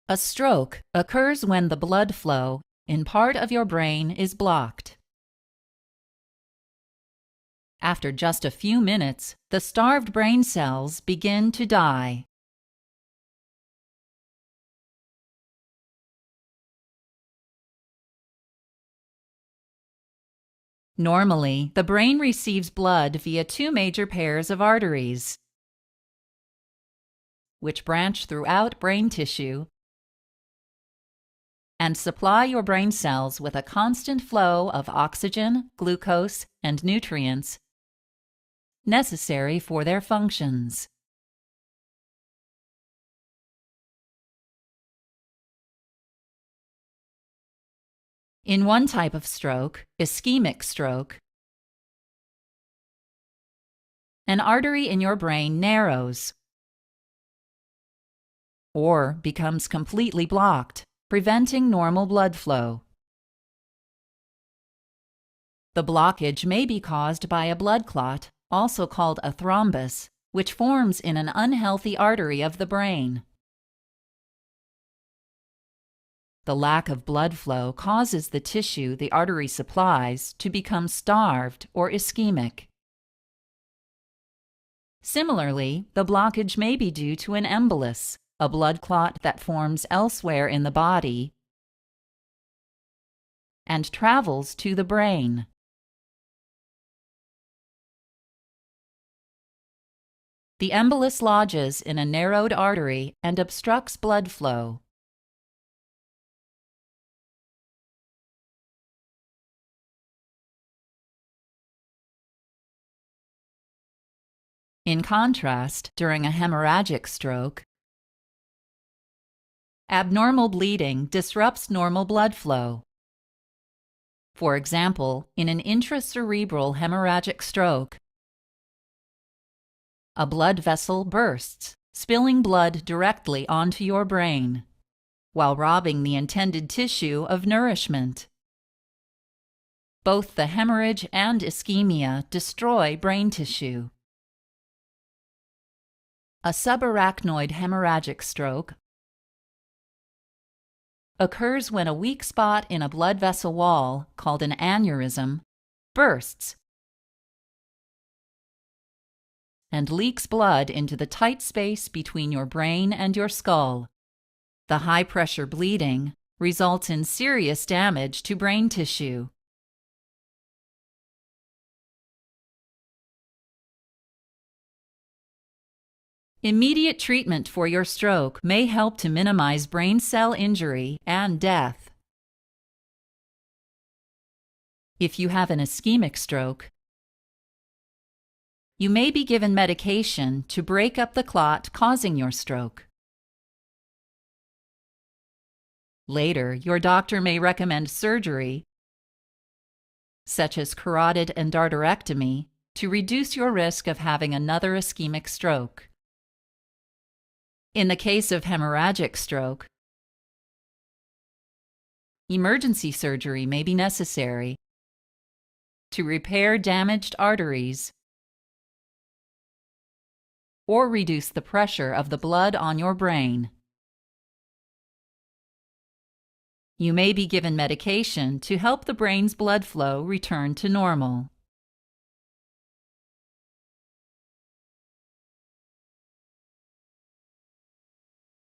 A stroke occurs when the blood flow in part of your brain is blocked. After just a few minutes, the starved brain cells begin to die. Normally, the brain receives blood via two major pairs of arteries, which branch throughout brain tissue and supply your brain cells with a constant flow of oxygen, glucose, and nutrients necessary for their functions. In one type of stroke, ischemic stroke, an artery in your brain narrows or becomes completely blocked, preventing normal blood flow. The blockage may be caused by a blood clot, also called a thrombus, which forms in an unhealthy artery of the brain. The lack of blood flow causes the tissue the artery supplies to become starved or ischemic. Similarly, the blockage may be due to an embolus, a blood clot that forms elsewhere in the body and travels to the brain. The embolus lodges in a narrowed artery and obstructs blood flow. In contrast, during a hemorrhagic stroke, abnormal bleeding disrupts normal blood flow. For example, in an intracerebral hemorrhagic stroke, a blood vessel bursts, spilling blood directly onto your brain, while robbing the intended tissue of nourishment. Both the hemorrhage and ischemia destroy brain tissue. A subarachnoid hemorrhagic stroke occurs when a weak spot in a blood vessel wall, called an aneurysm, bursts and leaks blood into the tight space between your brain and your skull. The high-pressure bleeding results in serious damage to brain tissue. Immediate treatment for your stroke may help to minimize brain cell injury and death. If you have an ischemic stroke, you may be given medication to break up the clot causing your stroke. Later, your doctor may recommend surgery, such as carotid endarterectomy, to reduce your risk of having another ischemic stroke. In the case of hemorrhagic stroke, emergency surgery may be necessary to repair damaged arteries or reduce the pressure of the blood on your brain. You may be given medication to help the brain's blood flow return to normal.